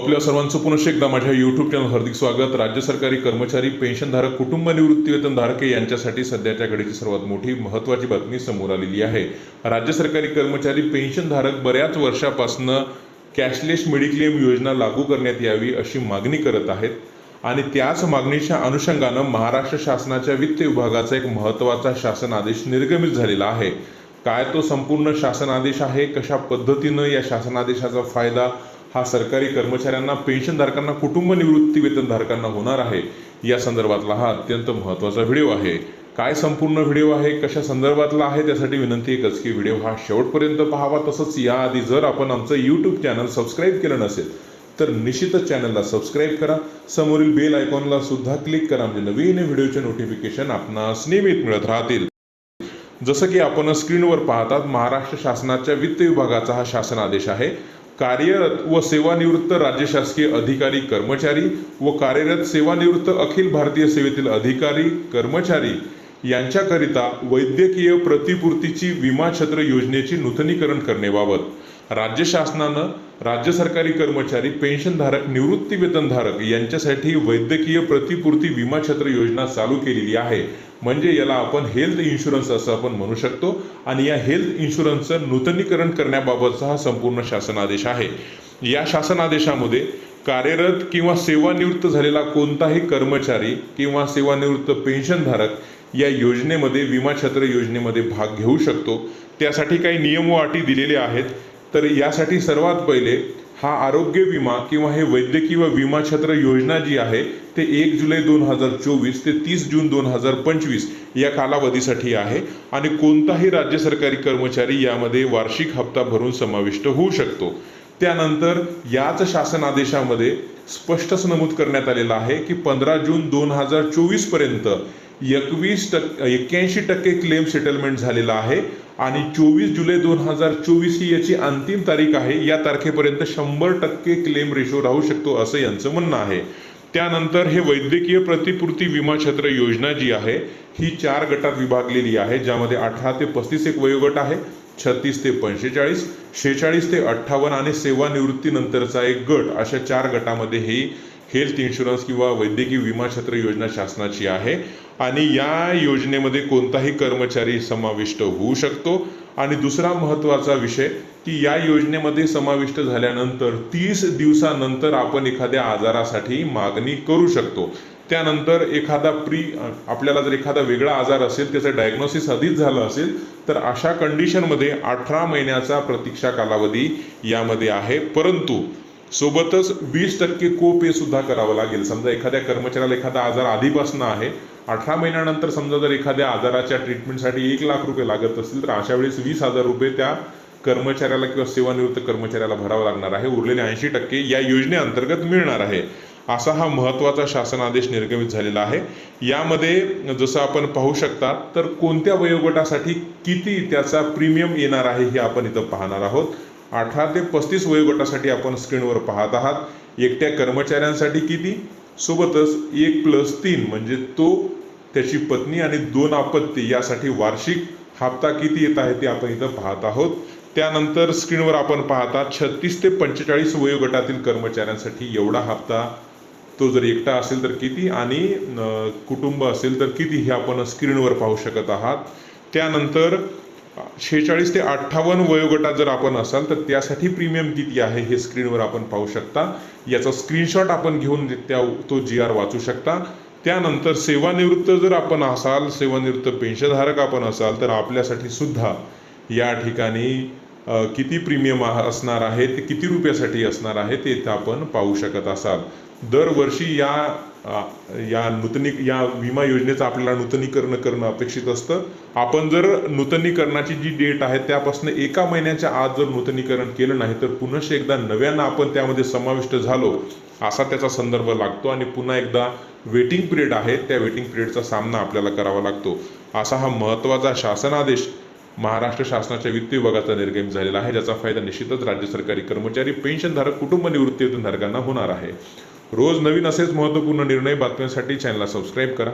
आपल्या सर्वांचं पुनश्च एकदा माझ्या यूट्यूब चॅनल हार्दिक स्वागत। राज्य सरकारी कर्मचारी, पेन्शनधारक, कुटुंब निवृत्तीवेतनधारके यांच्यासाठी सध्याच्या घडीची सर्वात मोठी महत्त्वाची बातमी समोर आलेली आहे। राज्य सरकारी कर्मचारी, पेन्शनधारक बऱ्याच वर्षापासून कॅशलेस मेडिक्लेम योजना लागू करण्यात यावी अशी मागणी करत आहेत आणि त्याच मागणीच्या अनुषंगाने महाराष्ट्र शासनाच्या वित्त विभागाचा एक महत्त्वाचा शासन आदेश निर्गमित झालेला आहे। काय तो संपूर्ण शासन आदेश आहे, कशा पद्धतीने या शासन आदेशाचा फायदा हा सरकारी कर्मचाऱ्यांना, पेन्शनधारकांना, कुटुंब निवृत्ती वेतनधारकांना होणार आहे, या संदर्भातला हा अत्यंत महत्त्वाचा व्हिडिओ आहे। काय संपूर्ण व्हिडिओ आहे, कशा संदर्भातला आहे, त्यासाठी विनंती एकच की व्हिडिओ हा शेवटपर्यंत पाहावा। तसंच याआधी जर आपण आमचं यूट्यूब चॅनल सबस्क्राईब केलं नसेल तर निश्चितच चॅनलला सबस्क्राईब करा, समोरील बेल आयकॉनला सुद्धा क्लिक करा, म्हणजे नवीन व्हिडिओचे नोटिफिकेशन आपणास नियमित मिळत राहतील। जसं की आपण स्क्रीनवर पाहतात, महाराष्ट्र शासनाच्या वित्त विभागाचा हा शासन आदेश आहे। कार्यरत व सेवानिवृत्त राज्य शासकीय अधिकारी कर्मचारी व कार्यरत सेवानिवृत्त अखिल भारतीय सेवेतील अधिकारी कर्मचारी यांच्याकरिता वैद्यकीय प्रतिपूर्तीची विमा छत्र योजनेची नूतनीकरण करण्याबाबत राज्य शासनानं राज्य सरकारी कर्मचारी, पेन्शनधारक, निवृत्ती वेतनधारक यांच्यासाठी वैद्यकीय प्रतिपूर्ती विमा छत्र योजना चालू केलेली आहे। म्हणजे याला आपण हेल्थ इन्शुरन्स असं आपण म्हणू शकतो आणि या हेल्थ इन्शुरन्सचं नूतनीकरण करण्याबाबतचा हा संपूर्ण शासन आदेश आहे। या शासन आदेशामध्ये कार्यरत किंवा सेवानिवृत्त झालेला कोणताही कर्मचारी किंवा सेवानिवृत्त पेन्शनधारक या योजनेमध्ये, विमा छत्र योजनेमध्ये भाग घेऊ शकतो। त्यासाठी काही नियम व अटी दिलेले आहेत। तर यासाठी सर्वात पहिले हा आरोग्य विमा किंवा हे वैद्यकीय विमा छत्र योजना जी आहे ते 1 जुलै 2024 ते 30 जून 2025 या कालावधीसाठी आहे आणि कोणताही राज्य सरकारी कर्मचारी यामध्ये वार्षिक हप्ता भरून समाविष्ट होऊ शकतो। त्यानंतर याच शासन आदेशामध्ये स्पष्टच नमूद करण्यात आलेलं आहे की 15 जून 2024 पर्यंत 81% क्लेम सेटलमेंट झालेला आहे आणि 24 जुलै 2024 ही याची अंतिम तारीख आहे। या तारखेपर्यंत 100% क्लेम रेशो राहू शकतो असं यांचं म्हणणं आहे। त्यानंतर हे वैद्यकीय प्रतिपूर्ती विमा छत्र योजना जी आहे ही 4 गटात विभागलेली आहे, ज्यामध्ये 18 ते 35 एक वयोगट आहे, 36 ते 45, 46 ते 58 आणि सेवानिवृत्तीनंतरचा एक गट, अशा 4 गटामध्ये ही हेल्थ इन्शुरन्स किंवा वैद्यकीय विमा छत्र योजना शासनाची आहे आणि या योजनेमध्ये कोणताही कर्मचारी समाविष्ट होऊ शकतो। आणि दुसरा महत्त्वाचा विषय की या योजनेमध्ये समाविष्ट झाल्यानंतर 30 दिवसानंतर आपण एखाद्या आजारासाठी मागणी करू शकतो। त्यानंतर आपल्याला जर एखादा वेगळा आजार असेल, त्याचं डायग्नोसिस आधीच झालं असेल, तर अशा कंडिशनमध्ये 18 महिन्याचा प्रतीक्षा कालावधी यामध्ये आहे। परंतु सोबतच 20% को पे सुद्धा करावं लागेल। समजा एखाद्या कर्मचाऱ्याला एखादा आजार आधीपासून आहे, 18 महिन्यानंतर समजा जर एखाद्या आजाराच्या ट्रीटमेंटसाठी 1 लाख रुपये लागत असतील तर अशा वेळेस 20,000 रुपये त्या कर्मचाऱ्याला किंवा सेवानिवृत्त कर्मचाऱ्याला भरावा लागणार आहे। उरलेले 80% या योजनेअंतर्गत मिळणार आहे। असा हा महत्त्वाचा शासन आदेश निर्गमित झालेला आहे। यामध्ये जसं आपण पाहू शकता तर कोणत्या वयोगटासाठी किती त्याचा प्रीमियम येणार आहे हे आपण इथं पाहणार आहोत। 18 ते 35 वयोगटासाठी आपण स्क्रीनवर पाहत आहात। एकट्या कर्मचाऱ्यांसाठी किती, सोबतच 1+3 म्हणजे तो, त्याची पत्नी आणि 2 अपत्य यासाठी वार्षिक हप्ता किती येत आहे ते आपण इथं पाहत आहोत। त्यानंतर स्क्रीनवर आपण पाहतात 36 ते 45 वयोगटातील कर्मचाऱ्यांसाठी एवढा हप्ता, तो जर एकटा असेल तर किती आणि कुटुंब असेल तर किती, हे आपण स्क्रीनवर पाहू शकत आहात। त्यानंतर 46 ते 58 वयोगटात जर आपण असाल तर त्यासाठी प्रीमियम किती आहे हे स्क्रीनवर आपण पाहू शकता। याचा स्क्रीनशॉट आपण घेऊन तो GR वाचू शकता। त्यानंतर सेवानिवृत्त जर आपण असाल, सेवानिवृत्त पेन्शनधारक आपण असाल तर आपल्यासाठी सुद्धा या ठिकाणी किती प्रीमियम असणार आहे, ते किती रुपयासाठी असणार आहे ते इथं आपण पाहू शकत असाल। दरवर्षी या विमा योजनेचं आपल्याला नूतनीकरण करणं अपेक्षित असतं। आपण जर नूतनीकरणाची जी डेट आहे त्यापासून 1 महिन्याच्या आत जर नूतनीकरण केलं नाही तर पुनश्च एकदा नव्यानं आपण त्यामध्ये समाविष्ट झालो असा त्याचा संदर्भ लागतो आणि पुन्हा एकदा वेटिंग पिरियड आहे, त्या वेटिंग पिरियडचा सामना आपल्याला करावा लागतो। असा हा महत्त्वाचा शासन आदेश महाराष्ट्र शासनाच्या वित्त विभागाचा निर्गमित झालेला आहे, ज्याचा फायदा निश्चितच राज्य सरकारी कर्मचारी, पेन्शनधारक, कुटुंब निवृत्ती वेतनधारकांना होणार आहे। रोज नवीन असेच महत्त्वपूर्ण निर्णय बातम्यांसाठी चॅनलला सबस्क्राईब करा।